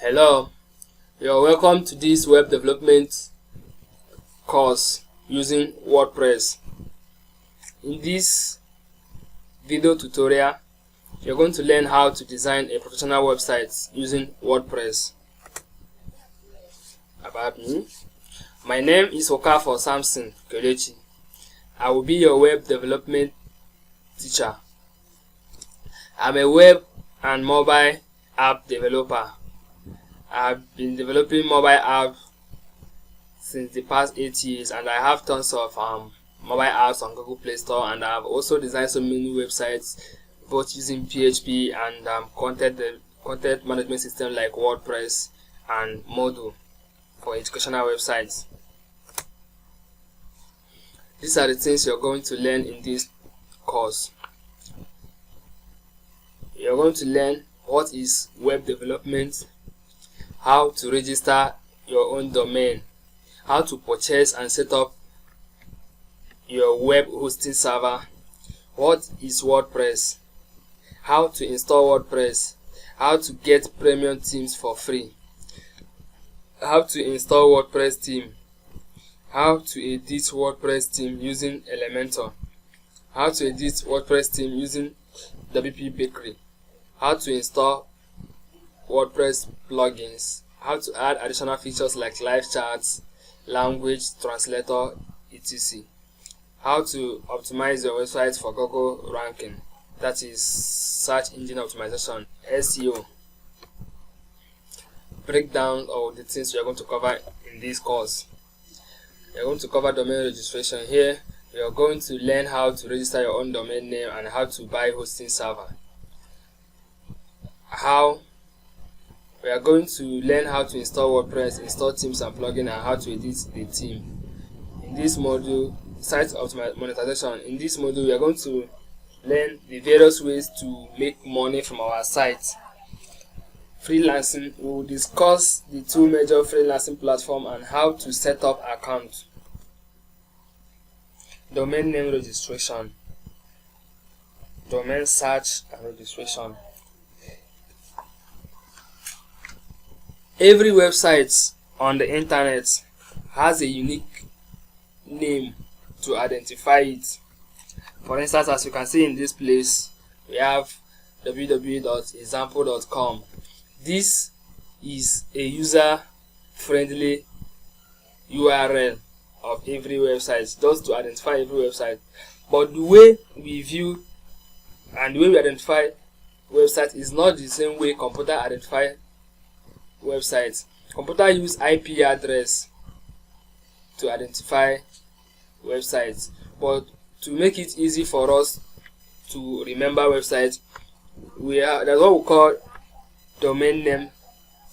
Hello, you're welcome to this web development course using WordPress. In this video tutorial, you're going to learn how to design a professional website using WordPress. About me, my name is Okafor Samson Kelechi. I will be your web development teacher. I'm a web and mobile app developer. I've been developing mobile apps since the past 8 years, and I have tons of mobile apps on Google Play Store, and I've also designed so many websites both using PHP and content management system like WordPress and Moodle for educational websites. These are the things you're going to learn in this course. You're going to learn what is web development, how to register your own domain, how to purchase and set up your web hosting server, what is WordPress, how to install WordPress, how to get premium themes for free, how to install WordPress theme, how to edit WordPress theme using Elementor, how to edit WordPress theme using WP Bakery, how to install WordPress plugins, how to add additional features like live chats, language translator, etc. How to optimize your website for Google ranking, that is search engine optimization, SEO. Breakdown of the things we are going to cover in this course. We are going to cover domain registration. Here we are going to learn how to register your own domain name and how to buy hosting server. We are going to learn how to install WordPress, install themes and plugins, and how to edit the theme. In this module, site monetization. In this module, we are going to learn the various ways to make money from our site. Freelancing. We will discuss the two major freelancing platforms and how to set up accounts. Domain name registration, domain search and registration. Every website on the internet has a unique name to identify it. For instance, as you can see in this place, we have www.example.com. This is a user-friendly URL of every website, just to identify every website. But the way we view and the way we identify websites is not the same way computer identify websites. Computer use IP address to identify websites, but to make it easy for us to remember websites, that's what we call domain name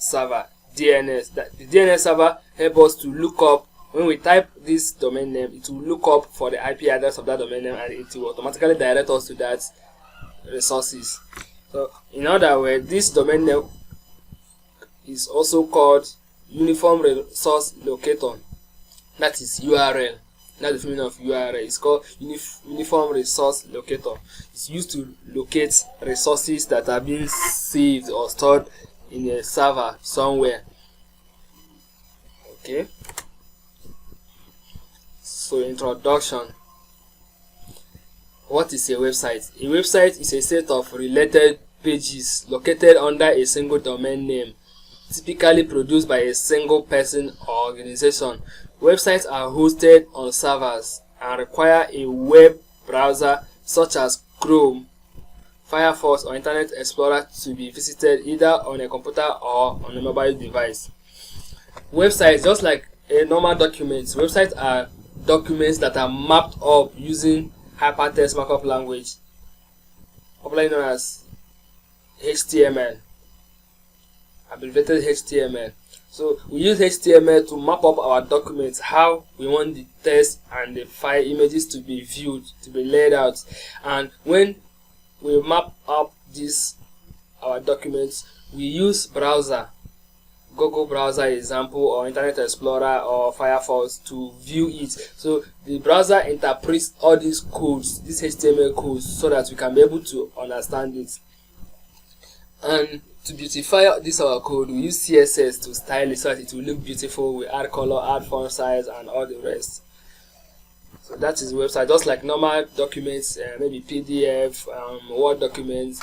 server, DNS. The DNS server helps us to look up, when we type this domain name, it will look up for the IP address of that domain name and it will automatically direct us to that resources. So in other words, this domain name is also called Uniform Resource Locator. That is URL. That's the meaning of URL. It's called Uniform Resource Locator. It's used to locate resources that are being saved or stored in a server somewhere. Okay. So introduction. What is a website? A website is a set of related pages located under a single domain name, typically produced by a single person or organization. Websites are hosted on servers and require a web browser such as Chrome, Firefox, or Internet Explorer to be visited either on a computer or on a mobile device. Websites, just like a normal document, websites are documents that are mapped up using hypertext markup language, popularly known as HTML. Abbreviated HTML. So we use HTML to map up our documents, how we want the text and the file images to be viewed, to be laid out. And when we map up our documents, we use browser, Google browser example, or Internet Explorer or Firefox to view it. So the browser interprets all these codes, these HTML codes, so that we can be able to understand it. And to beautify this our code, we use CSS to style it so that it will look beautiful. We add color, add font size, and all the rest. So that is the website. Just like normal documents, maybe PDF, Word documents,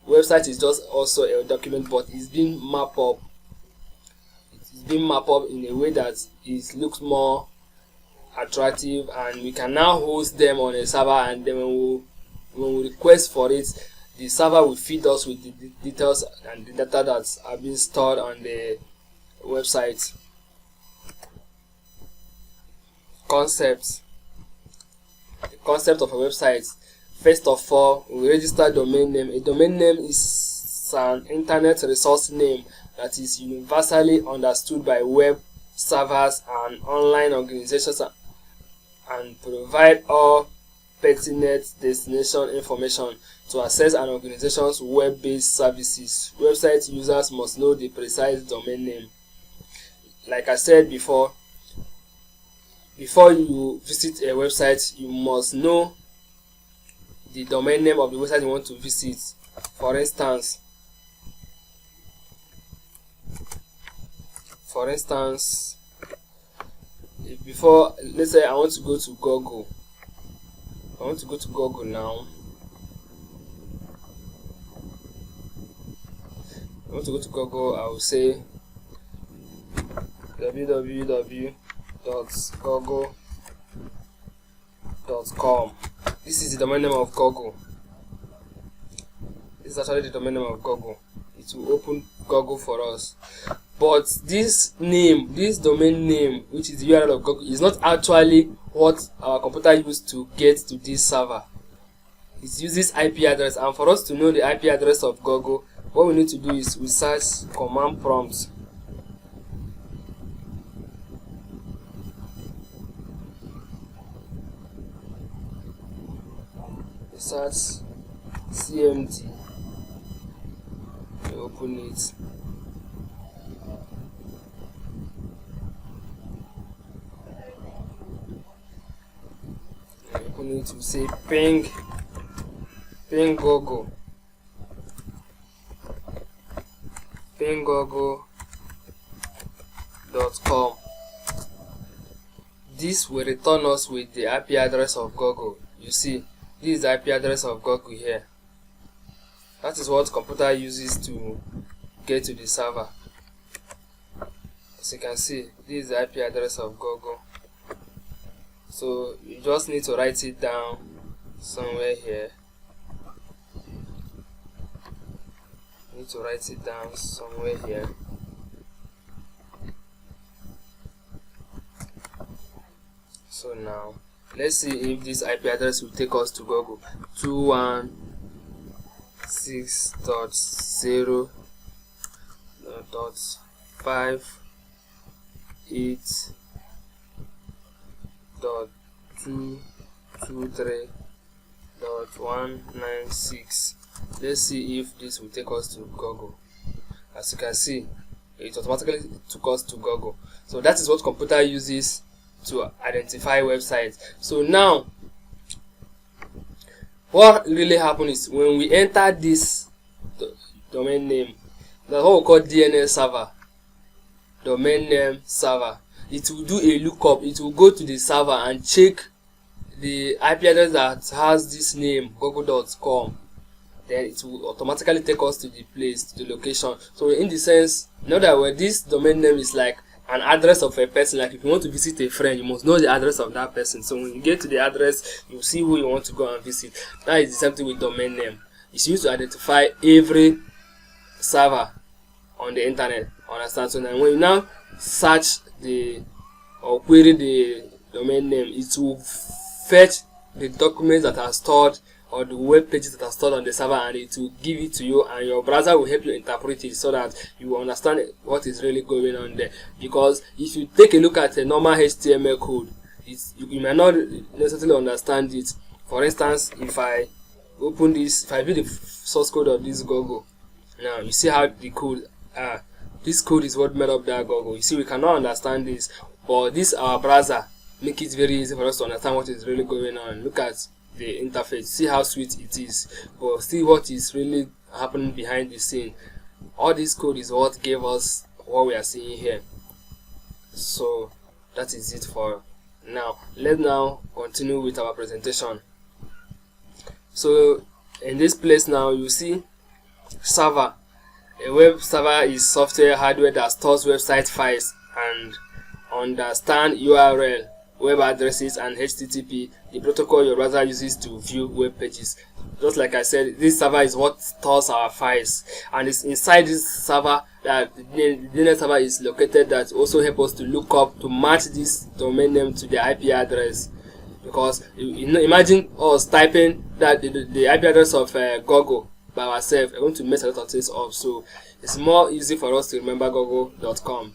website is just also a document, but it's being mapped up. It's being mapped up in a way that it looks more attractive, and we can now host them on a server, and then when we request for it, the server will feed us with the details and the data that are being stored on the website. Concepts. The concept of a website. First of all, we register domain name. A domain name is an internet resource name that is universally understood by web servers and online organizations, and provide all pertinent destination information to access an organization's web-based services. Website users must know the precise domain name. Like I said before you visit a website, you must know the domain name of the website you want to visit. For instance, before, let's say I want to go to Google. I want to go to Google now. I want to go to Google. I will say www.google.com. This is the domain name of Google. This is actually the domain name of Google. It will open Google for us. But this domain name, which is the URL of Google, is not actually what our computer used to get to this server. It uses IP address, and for us to know the IP address of Google, what we need to do is we search command prompt. We search CMD. We open it. We need to say ping Google. Ping Google.com. This will return us with the IP address of Google. You see, this is the IP address of Google here. That is what computer uses to get to the server. As you can see, this is the IP address of Google. So you just need to write it down somewhere here. You need to write it down somewhere here. So now let's see if this IP address will take us to Google. 216.0.5.8.223.196. Let's see if this will take us to Google. As you can see, it automatically took us to Google. So that is what computer uses to identify websites. So now what really happens is when we enter this domain name, that's what we call DNS server, domain name server, it will do a lookup. It will go to the server and check the IP address that has this name, google.com. Then it will automatically take us to the place, to the location. So in the sense, in other words, this domain name is like an address of a person. Like if you want to visit a friend, you must know the address of that person. So when you get to the address, you see who you want to go and visit. That is the same thing with domain name. It's used to identify every server on the internet. Understand? So now when you now search or query the domain name, it will fetch the documents that are stored or the web pages that are stored on the server, and it will give it to you, and your browser will help you interpret it so that you will understand what is really going on there. Because if you take a look at a normal HTML code, you may not necessarily understand it. For instance, if I open this, if I view the source code of this Google, now you see how the code this code is what made up that Google. You see, we cannot understand this, but this our browser make it very easy for us to understand what is really going on. Look at the interface, see how sweet it is, but see what is really happening behind the scene. all this code is what gave us what we are seeing here. So that is it for now. Let's now continue with our presentation. So in this place now, you see server. A web server is software hardware that stores website files and understand URL, web addresses, and HTTP, the protocol your browser uses to view web pages. Just like I said, this server is what stores our files, and it's inside this server that the DNS server is located, that also help us to look up to match this domain name to the IP address. Because you know, imagine us typing that the IP address of Google by ourselves, we're going to mess a lot of things up. So it's more easy for us to remember google.com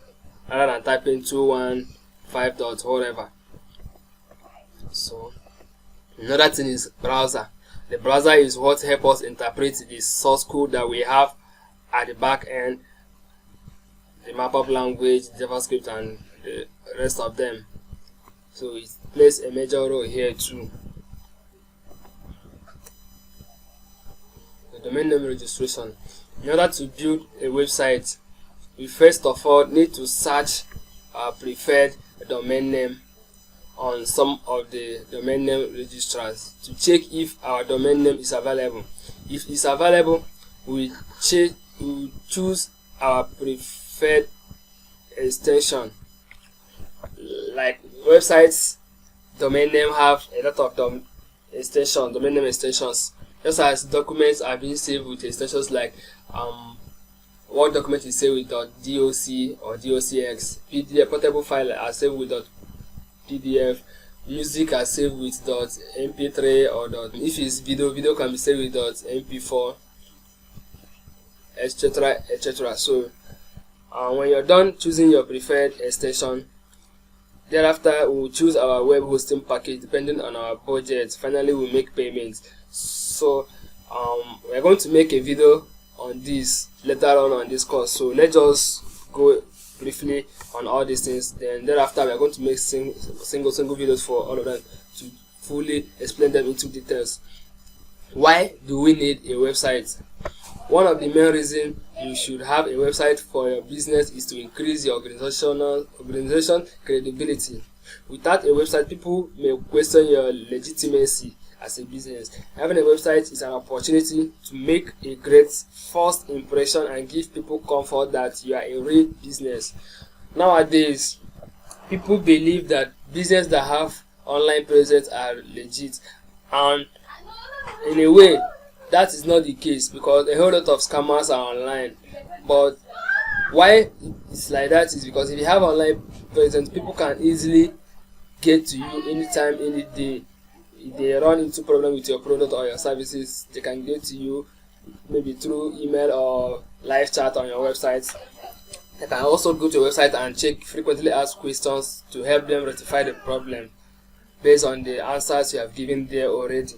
rather than typing 215. Whatever. So another thing is browser. The browser is what helps us interpret the source code that we have at the back end, the markup language, JavaScript, and the rest of them. So it plays a major role here too. The domain name registration. In order to build a website, we first of all need to search our preferred domain name on some of the domain name registrars to check if our domain name is available. If it's available, we choose our preferred extension. Like websites, domain name have a lot of domain name extensions. Just as documents are being saved with extensions like Word document is saved with .doc or docx. PDF portable file are saved with .pdf. Music are saved with .mp3 or if it's video can be saved with .mp4, etc., etc. So when you're done choosing your preferred extension, thereafter we'll choose our web hosting package depending on our budget. Finally, we'll make payments. So we're going to make a video on this later on this course. So let's just go briefly on all these things. Then thereafter we are going to make single videos for all of them to fully explain them into details. Why do we need a website? One of the main reasons you should have a website for your business is to increase your organization credibility. Without a website, people may question your legitimacy as a business. Having a website is an opportunity to make a great first impression and give people comfort that you are a real business. Nowadays, people believe that businesses that have online presence are legit, and in a way that is not the case, because a whole lot of scammers are online. But why it's like that is because if you have online presence, people can easily get to you anytime, any day. If they run into problem with your product or your services, they can get to you maybe through email or live chat on your website. They can also go to your website and check frequently asked questions to help them rectify the problem based on the answers you have given there already.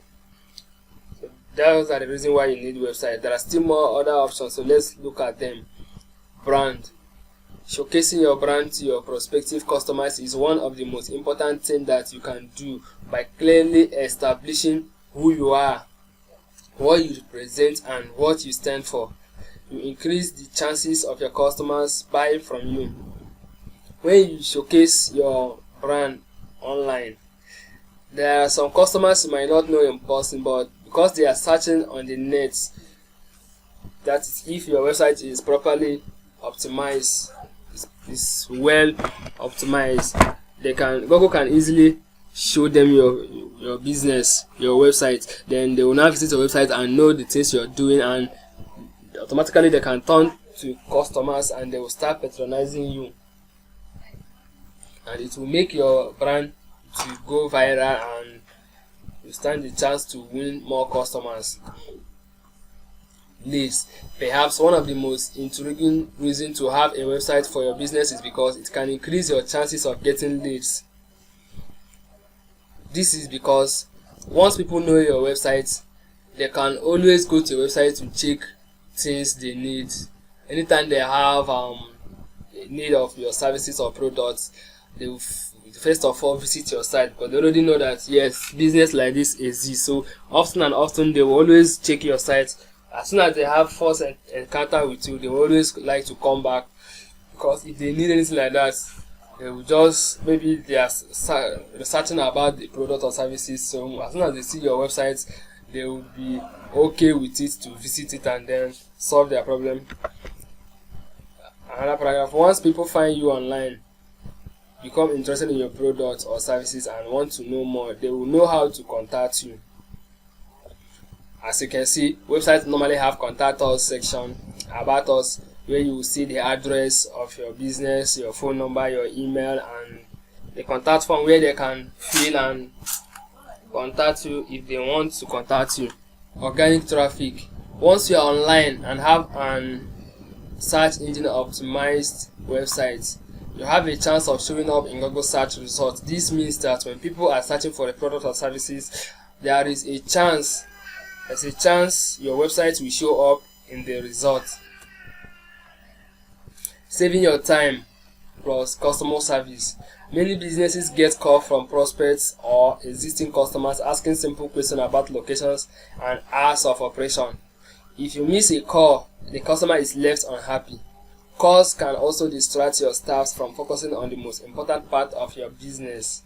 So those are the reasons why you need a website. There are still more other options, so let's look at them. Brand. Showcasing your brand to your prospective customers is one of the most important things that you can do by clearly establishing who you are, what you represent, and what you stand for. You increase the chances of your customers buying from you. When you showcase your brand online, there are some customers you might not know in person, but because they are searching on the net, that is, if your website is properly optimized, is well optimized, Google can easily show them your business, your website. Then they will now visit your website and know the things you're doing, and automatically they can turn to customers and they will start patronizing you, and it will make your brand to go viral and you stand the chance to win more customers. Leads. Perhaps one of the most intriguing reasons to have a website for your business is because it can increase your chances of getting leads. This is because once people know your website, they can always go to your website to check things they need. Anytime they have need of your services or products, they will first of all visit your site, because they already know that yes, business like this exists. So often and often they will always check your site As soon as they have first encounter with you, they always like to come back, because if they need anything like that, they will just, maybe they are searching about the product or services, so as soon as they see your website, they will be okay with it to visit it and then solve their problem. Another paragraph: once people find you online, become interested in your product or services, and want to know more, they will know how to contact you. As you can see, websites normally have contact us section, about us, where you will see the address of your business, your phone number, your email, and the contact form where they can fill and contact you if they want to contact you. Organic traffic: once you are online and have an search engine optimized website, you have a chance of showing up in Google search results. This means that when people are searching for a product or services, there is a chance your website will show up in the results. Saving your time plus customer service: many businesses get calls from prospects or existing customers asking simple questions about locations and hours of operation. If you miss a call, the customer is left unhappy. Calls can also distract your staff from focusing on the most important part of your business.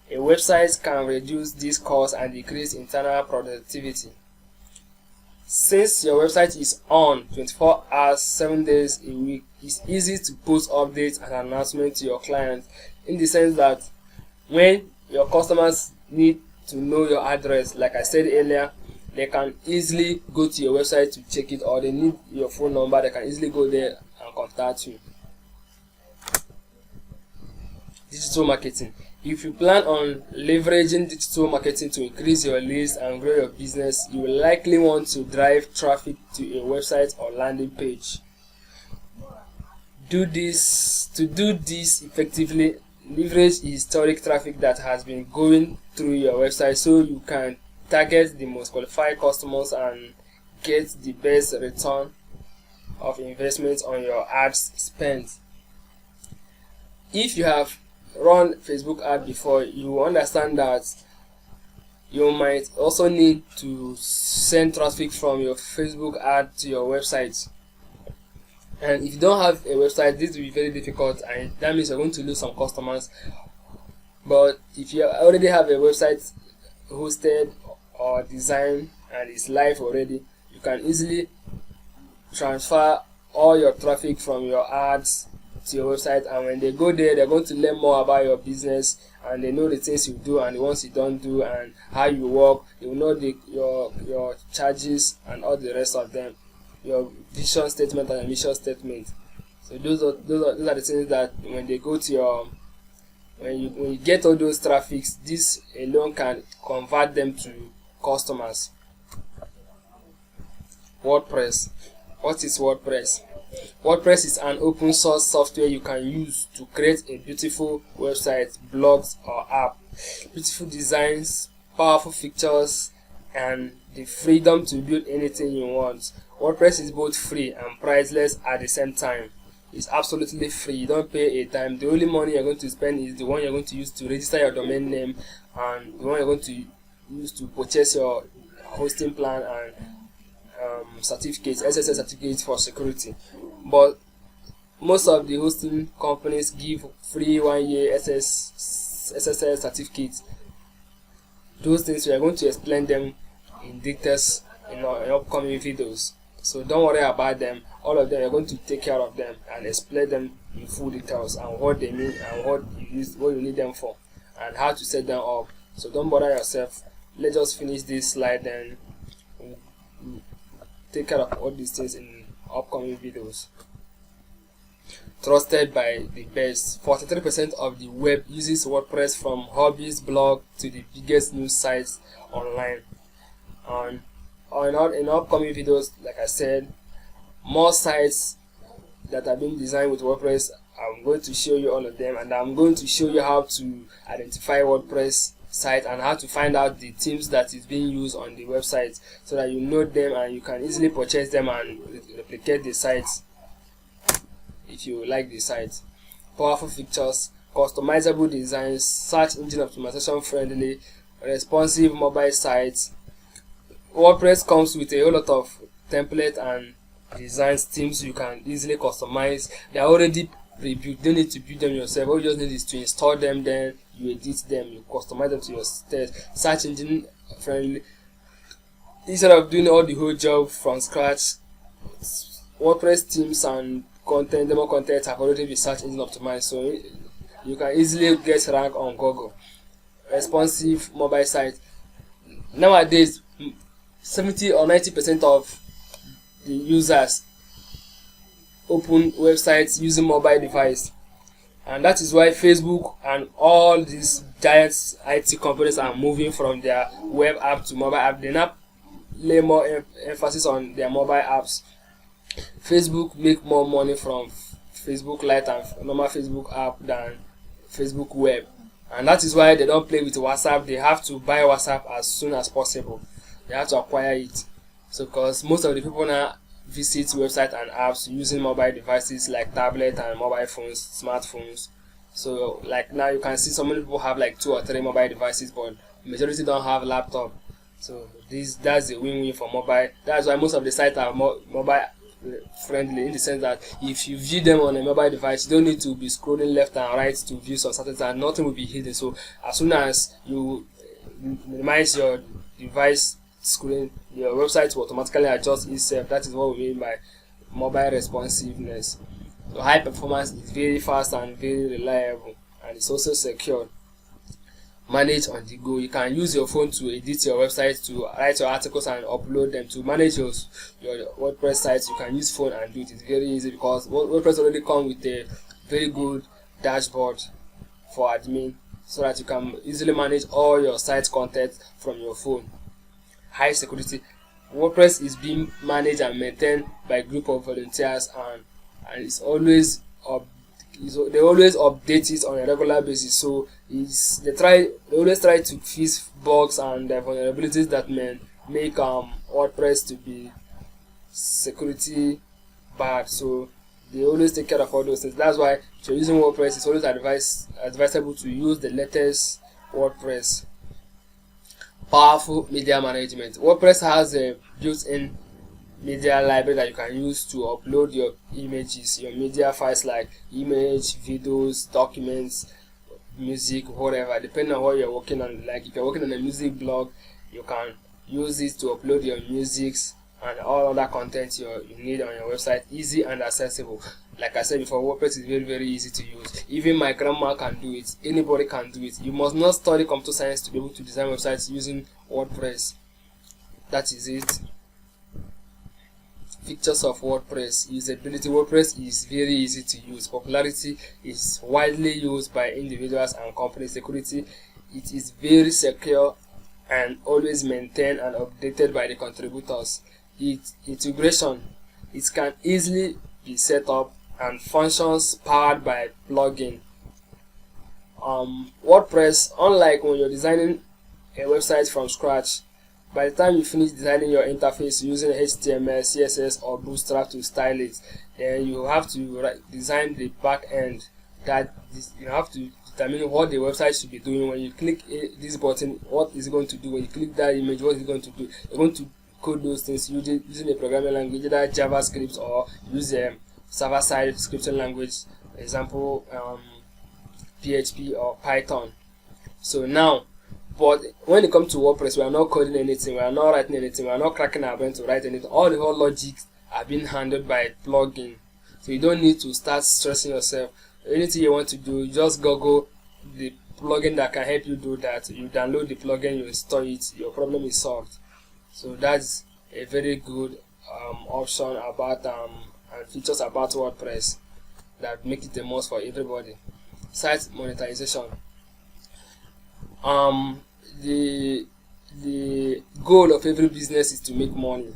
A website can reduce these calls and decrease internal productivity. Since your website is on 24 hours, 7 days a week, it's easy to post updates and announcements to your clients, in the sense that when your customers need to know your address, like I said earlier, they can easily go to your website to check it, or they need your phone number, they can easily go there and contact you. Digital marketing: if you plan on leveraging digital marketing to increase your leads and grow your business, you will likely want to drive traffic to a website or landing page. To do this effectively, leverage historic traffic that has been going through your website, so you can target the most qualified customers and get the best return of investment on your ads spent. If you have run Facebook ad before, you understand that you might also need to send traffic from your Facebook ad to your website. And if you don't have a website, this will be very difficult, and that means you're going to lose some customers. But if you already have a website hosted or designed and it's live already, you can easily transfer all your traffic from your ads to your website, and when they go there, they're going to learn more about your business, and they know the things you do and the ones you don't do and how you work. They will know your charges and all the rest of them, your vision statement and your mission statement. So those are the things that when they go to your, when you get all those traffics, this alone can convert them to customers. WordPress. What is WordPress? WordPress is an open source software you can use to create a beautiful website, blogs, or app. Beautiful designs, powerful features, and the freedom to build anything you want. WordPress is both free and priceless at the same time. It's absolutely free. You don't pay a dime. The only money you're going to spend is the one you're going to use to register your domain name, and the one you're going to use to purchase your hosting plan and certificates, SSL certificates for security. But most of the hosting companies give free 1 year SSL certificates. Those things we are going to explain them in details in our upcoming videos. So don't worry about them. All of them, we are going to take care of them and explain them in full details and what they mean and what you need them for and how to set them up. So don't bother yourself. Let's just finish this slide, then we'll take care of all these things in upcoming videos. Trusted by the best. 43% of the web uses WordPress, from hobbies blog to the biggest news sites online. And in upcoming videos, like I said, more sites that are being designed with WordPress. I'm going to show you all of them, and I'm going to show you how to identify WordPress site and how to find out the themes that is being used on the website, so that you know them and you can easily purchase them and replicate the sites if you like the site. Powerful features, customizable designs, search engine optimization friendly, responsive mobile sites. WordPress comes with a whole lot of template and designs, themes you can easily customize. They are already pre-built. You don't need to build them yourself. All you just need is to install them, then you edit them, you customize them to your taste. Search engine friendly. Instead of doing all the whole job from scratch, WordPress themes and content, demo content have already been search engine optimized, so you can easily get rank on Google. Responsive mobile site. Nowadays, 70 or 90% of the users open websites using mobile device, and that is why Facebook and all these giant IT companies are moving from their web app to mobile app. They now lay more emphasis on their mobile apps. Facebook make more money from Facebook Lite and normal Facebook app than Facebook web, and that is why they don't play with WhatsApp. They have to buy WhatsApp as soon as possible. They have to acquire it. So because most of the people now visit websites and apps using mobile devices like tablet and mobile phones, smartphones. So like now you can see so many people have like 2 or 3 mobile devices, but majority don't have laptop. So that's a win-win for mobile. That's why most of the sites are more mobile friendly, in the sense that if you view them on a mobile device, you don't need to be scrolling left and right to view some certain things, and nothing will be hidden. So as soon as you minimize your device screen, your website will automatically adjust itself. That is what we mean by mobile responsiveness. So high performance is very fast and very reliable, and it's also secure. Manage on the go. You can use your phone to edit your website, to write your articles and upload them. To manage your WordPress sites, you can use phone and do it. It's very easy because WordPress already comes with a very good dashboard for admin, so that you can easily manage all your site content from your phone. High security. WordPress is being managed and maintained by a group of volunteers, and it's always they always update it on a regular basis. So they always try to fix bugs and vulnerabilities that may make WordPress to be security bad. So they always take care of all those things. That's why if you're using WordPress, it's always advisable to use the latest WordPress. Powerful media management. WordPress has a built-in media library that you can use to upload your images, your media files like image, videos, documents, music, whatever, depending on what you're working on. Like if you're working on a music blog, you can use it to upload your music and all other content you need on your website, easy and accessible. Like I said before, WordPress is very, very easy to use. Even my grandma can do it. Anybody can do it. You must not study computer science to be able to design websites using WordPress. That is it. Features of WordPress. Usability. WordPress is very easy to use. Popularity is widely used by individuals and companies. Security. It is very secure and always maintained and updated by the contributors. Integration. It can easily be set up and functions powered by plugin. WordPress, unlike when you're designing a website from scratch, by the time you finish designing your interface using HTML, CSS or Bootstrap to style it, then you have to design the back end. You have to determine what the website should be doing. When you click this button, what is it going to do? When you click that image, what is it going to do? You're going to code those things using a programming language, either JavaScript or use a server-side scripting language, example PHP or Python. So now, but when it comes to WordPress, we are not coding anything, we are not writing anything, we are not cracking our brain to write anything. All the whole logic are being handled by plugin. So you don't need to start stressing yourself. Anything you want to do, just Google the plugin that can help you do that. You download the plugin, you install it, your problem is solved. So that's a very good option about and features about WordPress that make it the most for everybody. Site monetization. The goal of every business is to make money,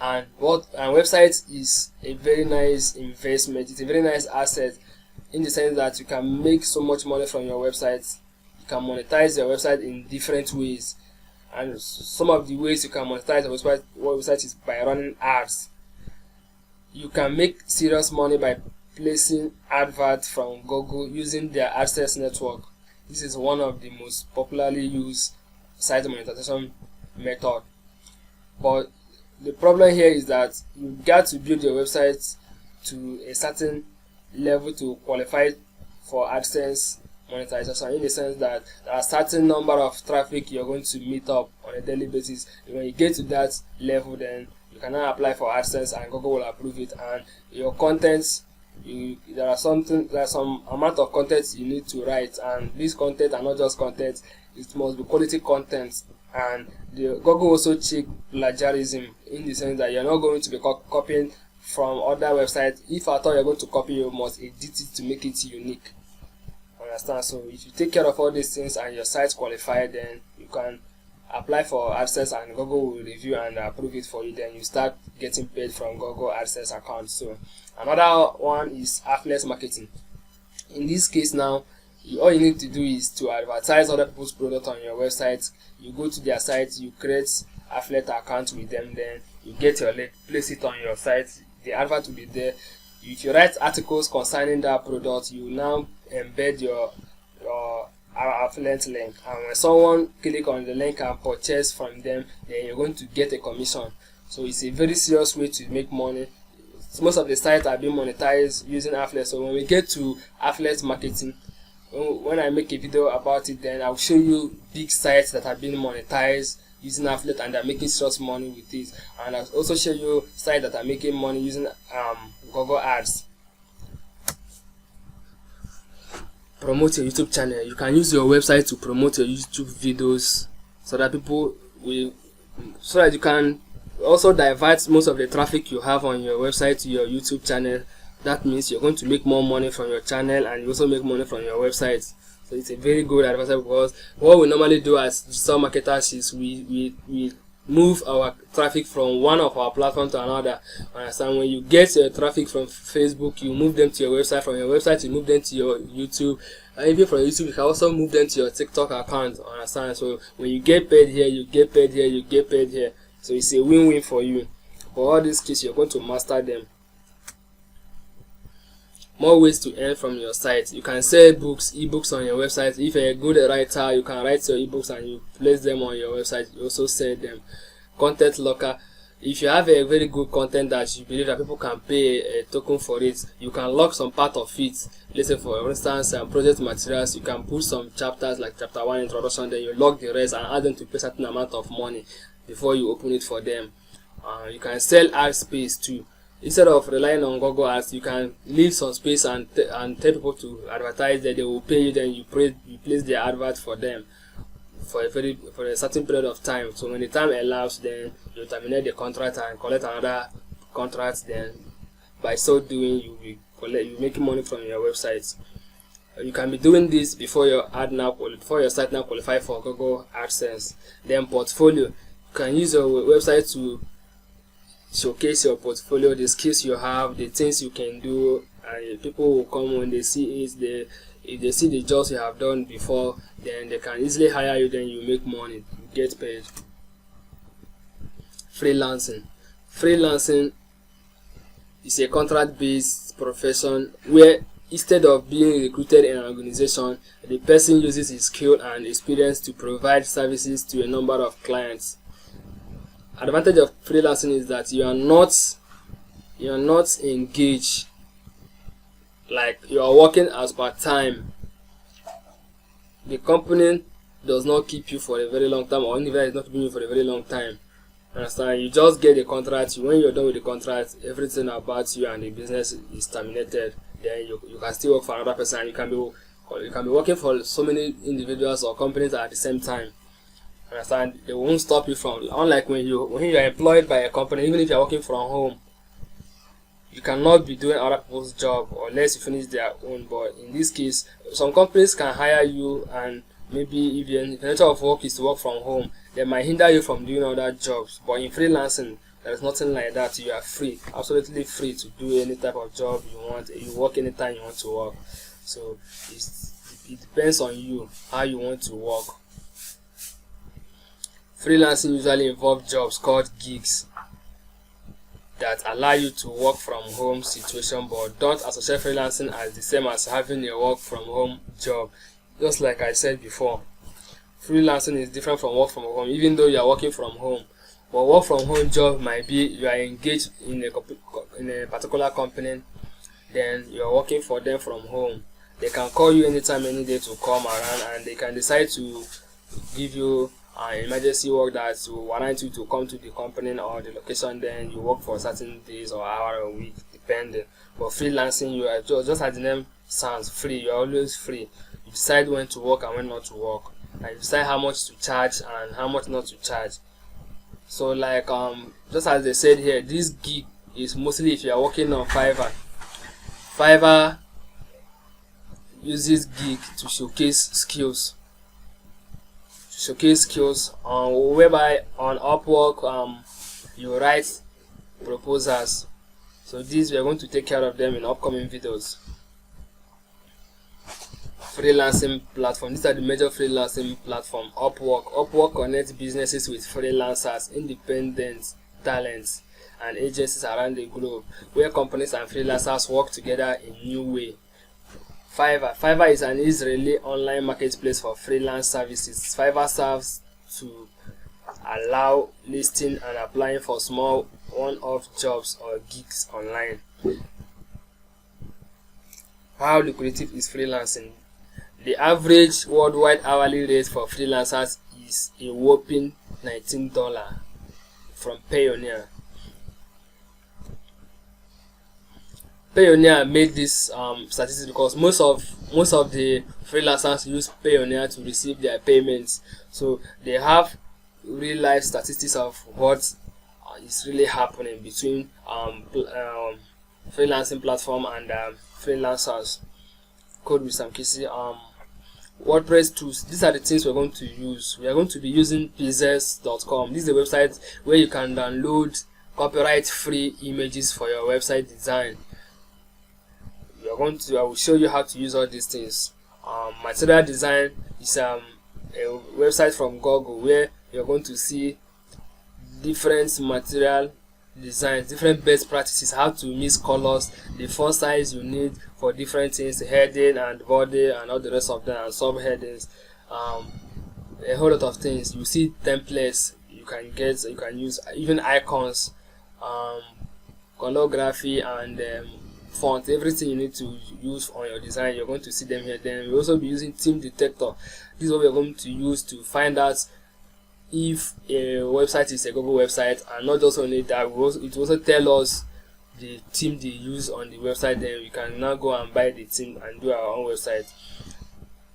and website is a very nice investment. It's a very nice asset in the sense that you can make so much money from your website. You can monetize your website in different ways, and some of the ways you can monetize your website is by running ads. You can make serious money by placing adverts from Google using their AdSense network. This is one of the most popularly used site monetization method. But the problem here is that you got to build your website to a certain level to qualify for AdSense monetization, in the sense that there are certain number of traffic you're going to meet up on a daily basis. When you get to that level, then you can now apply for AdSense and Google will approve it, and your content, there are some amount of content you need to write, and these content are not just content, it must be quality content. And Google also check plagiarism, in the sense that you're not going to be copying from other websites. If at all you're going to copy, you must edit it to make it unique. Understand? So if you take care of all these things and your site's qualified, then you can apply for AdSense and Google will review and approve it for you. Then you start getting paid from Google AdSense account. So another one is affiliate marketing. In this case now, all you need to do is to advertise other people's product on your website. You go to their site, you create affiliate account with them, then you get your link, place it on your site, the advert will be there. If you write articles concerning that product, you now embed your affiliate link, and when someone click on the link and purchase from them, then you're going to get a commission. So it's a very serious way to make money. Most of the sites are being monetized using affiliate. So when we get to affiliate marketing, when I make a video about it, then I'll show you big sites that are being monetized using affiliate and they're making serious money with it, and I'll also show you sites that are making money using Google Ads. Promote your YouTube channel. You can use your website to promote your YouTube videos so that you can also divert most of the traffic you have on your website to your YouTube channel. That means you're going to make more money from your channel and you also make money from your website. So it's a very good advertisement, because what we normally do as digital marketers is we move our traffic from one of our platforms to another. Understand? When you get your traffic from Facebook, you move them to your website. From your website, you move them to your YouTube. And even from YouTube, you can also move them to your TikTok account. Understand? So when you get paid here, you get paid here, you get paid here. So it's a win-win for you. For all these skills, you're going to master them. More ways to earn from your site. You can sell ebooks on your website. If you're a good writer, you can write your ebooks and you place them on your website. You also sell them. Content locker. If you have a very good content that you believe that people can pay a token for it, you can lock some part of it. Let's say, for instance, project materials, you can put some chapters like chapter 1 introduction, then you lock the rest and ask them to pay a certain amount of money before you open it for them. You can sell ad space too. Instead of relying on Google Ads, you can leave some space and tell people to advertise that they will pay you. Then you place their advert for them for a certain period of time. So when the time elapses, then you terminate the contract and collect another contract. Then by so doing, you make money from your website. You can be doing this before your site now qualify for Google AdSense. Then portfolio. You can use your website to showcase your portfolio, the skills you have, the things you can do, and people will come when they see it. If they see the jobs you have done before, then they can easily hire you. Then you make money, you get paid. Freelancing is a contract-based profession where instead of being recruited in an organization, the person uses his skill and experience to provide services to a number of clients. Advantage of freelancing is that you are not engaged, like you are working as part-time. The company does not keep you for a very long time, or even is not keeping you for a very long time. Understand? You just get the contract. When you're done with the contract, everything about you and the business is terminated. Then you can still work for another person. You can be working for so many individuals or companies at the same time. Understand? They won't stop you from, unlike when you are employed by a company, even if you are working from home, you cannot be doing other people's job unless you finish their own. But in this case, some companies can hire you, and maybe even if the nature of work is to work from home, they might hinder you from doing other jobs. But in freelancing, there is nothing like that. You are free, absolutely free to do any type of job you want. You work anytime you want to work. So it depends on you how you want to work. Freelancing usually involves jobs called gigs that allow you to work from home situation, but don't associate freelancing as the same as having a work from home job. Just like I said before, freelancing is different from work from home. Even though you are working from home, But work from home job might be you are engaged in a particular company, then you are working for them from home. They can call you anytime, any day to come around, and they can decide to give you emergency work that will warrant you to come to the company or the location. Then you work for certain days or hour a week, depending. But freelancing, you are just as the name sounds, free. You are always free. You decide when to work and when not to work, and you decide how much to charge and how much not to charge. So like just as they said here, this gig is mostly if you are working on Fiverr. Fiverr uses gig to showcase skills. Whereby on Upwork you write proposals. So these we are going to take care of them in upcoming videos. Freelancing platform. These are the major freelancing platform. Upwork connects businesses with freelancers, independent talents, and agencies around the globe, where companies and freelancers work together in new way. Fiverr is an Israeli online marketplace for freelance services. Fiverr serves to allow listing and applying for small one-off jobs or gigs online. How lucrative is freelancing? The average worldwide hourly rate for freelancers is a whopping $19 from Payoneer. Payoneer made this statistics because most of the freelancers use Payoneer to receive their payments. So they have real life statistics of what is really happening between freelancing platform and freelancers. Code with some kissy. WordPress tools. These are the things we're going to use. We are going to be using pieces.com. This is a website where you can download copyright free images for your website design. I will show you how to use all these things. Material design is a website from Google where you're going to see different material designs, different best practices, how to mix colors, the font size you need for different things, heading and body and all the rest of them, and subheadings, a whole lot of things. You see templates you can use, even icons, colorography and font, everything you need to use on your design, you're going to see them here. Then we'll also be using theme detector. This is what we're going to use to find out if a website is a Google website, and not just only that, it will also tell us the theme they use on the website. Then we can now go and buy the theme and do our own website.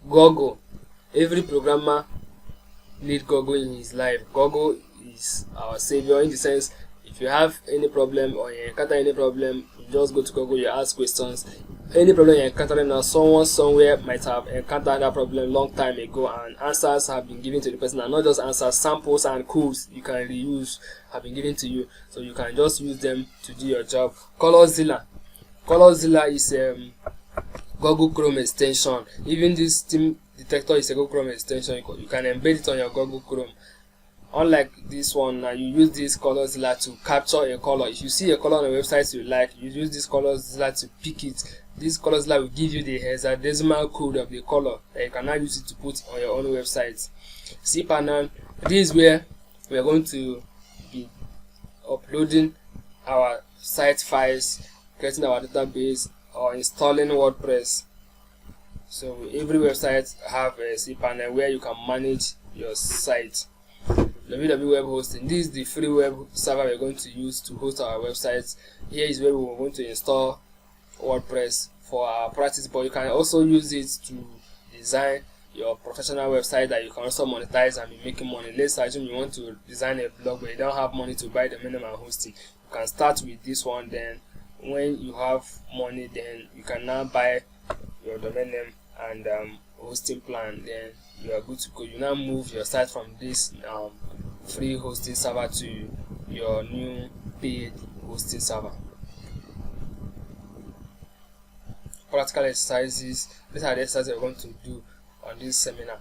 Google. Every programmer needs Google in his life. Google is our savior, in the sense if you have any problem or you encounter any problem, you just go to Google, you ask questions. Any problem you're encountering now, someone somewhere might have encountered that problem long time ago, and answers have been given to the person, and not just answers, samples and codes you can reuse have been given to you, so you can just use them to do your job. Colorzilla is a Google Chrome extension. Even this theme detector is a Google Chrome extension. You can embed it on your Google Chrome. Unlike this one, you use this Colorzilla to capture a color. If you see a color on a website you like, you use this Colorzilla to pick it. This Colorzilla will give you the hexadecimal code of the color that you can now use it to put on your own website. cPanel. This is where we are going to be uploading our site files, creating our database, or installing WordPress. So every website have a cPanel where you can manage your site. WWW web hosting. This is the free web server we're going to use to host our websites. Here is where we're going to install WordPress for our practice, but you can also use it to design your professional website that you can also monetize and be making money. Let's assume you want to design a blog but you don't have money to buy the minimum hosting. You can start with this one, then when you have money, then you can now buy your domain name and hosting plan. Then you are good to go. You now move your site from this free hosting server to your new paid hosting server. Practical exercises. These are the exercises we're going to do on this seminar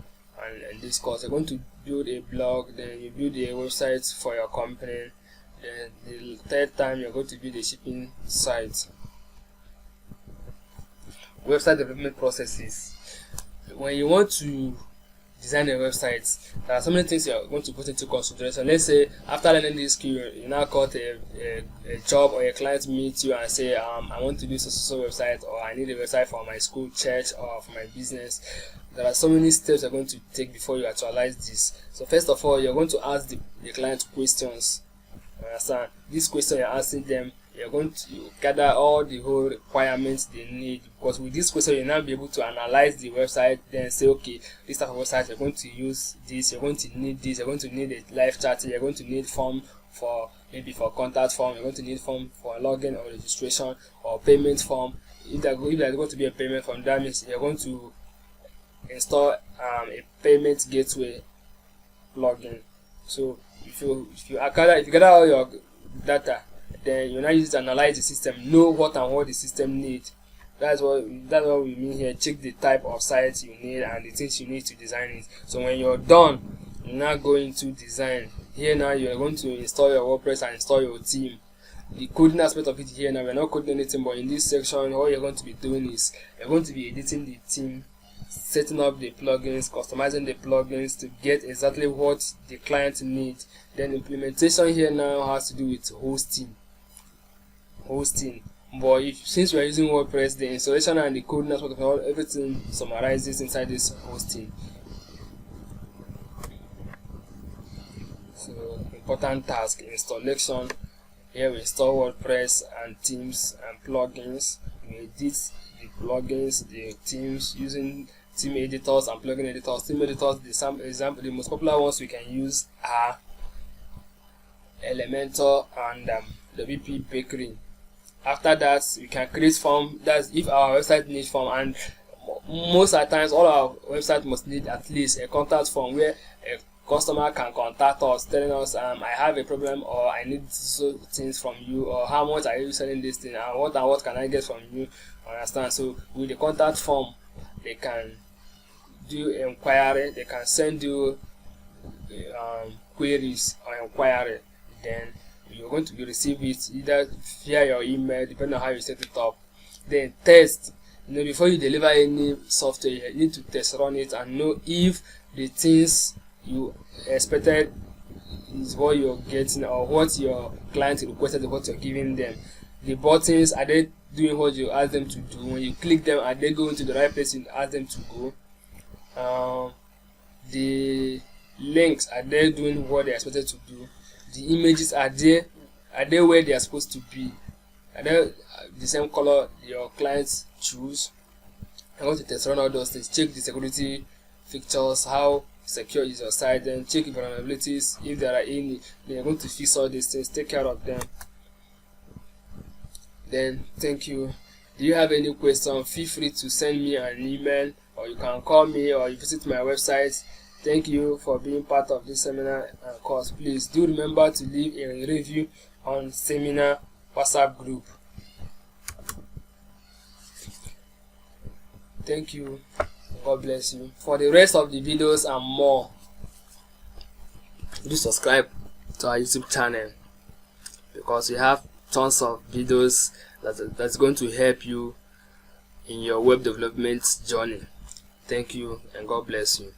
and this course. You're going to build a blog, then you build a website for your company, then the third time you're going to build a shipping site. Website development processes. When you want to design a website, there are so many things you're going to put into consideration. Let's say after learning this skill, you now got a job, or a client meets you and say, I want to do so website, or I need a website for my school, church, or for my business. There are so many steps you're going to take before you actualize this. So first of all, you're going to ask the client questions. Understand? This question you're asking them, you're going to gather all the whole requirements they need, because with this question you'll now be able to analyze the website, then say, okay, this type of website you're going to use this, you're going to need this, you're going to need a live chat, you're going to need form for maybe for contact form, you're going to need form for login or registration, or payment form. If there's going to be a payment form, that means you're going to install a payment gateway plugin. So if you gather all your data, then you now use it to analyze the system, know what the system needs. That's what we mean here. Check the type of site you need and the things you need to design it. So when you're done, you now go into design. Here now you're going to install your WordPress and install your theme. The coding aspect of it here now, we're not coding anything, but in this section, all you're going to be doing is you're going to be editing the theme, setting up the plugins, customizing the plugins to get exactly what the client needs. Then implementation here now has to do with hosting. But since we are using WordPress, the installation and the coding aspect of all, everything summarizes inside this hosting. So important task: installation. Here we install WordPress and themes and plugins. We edit the plugins, the themes using theme editors and plugin editors. Theme editors, the most popular ones we can use are Elementor and WP Bakery. After that, we can create form. That's if our website needs form, and most of the times all our website must need at least a contact form where a customer can contact us telling us, I have a problem, or I need things from you, or how much are you selling this thing, and what can I get from you. Understand? So with the contact form, they can do inquiry, they can send you queries or inquiry. Then you're going to receive it either via your email, depending on how you set it up. Then test. Before you deliver any software, you need to test run it and know if the things you expected is what you're getting, or what your client requested is what you're giving them. The buttons, are they doing what you ask them to do? When you click them, are they going to the right place you ask them to go? The links, are they doing what they expected to do? The images, are they where they are supposed to be? Are they the same color your clients choose? I want to test run all those things. Check the security features, how secure is your site, then check vulnerabilities if there are any. Then you're going to fix all these things, take care of them. Then thank you. Do you have any question? Feel free to send me an email, or you can call me, or you visit my website. Thank you for being part of this seminar and course. Please do remember to leave a review on seminar WhatsApp group. Thank you. God bless you. For the rest of the videos and more, do subscribe to our YouTube channel, because we have tons of videos that's going to help you in your web development journey. Thank you, and God bless you.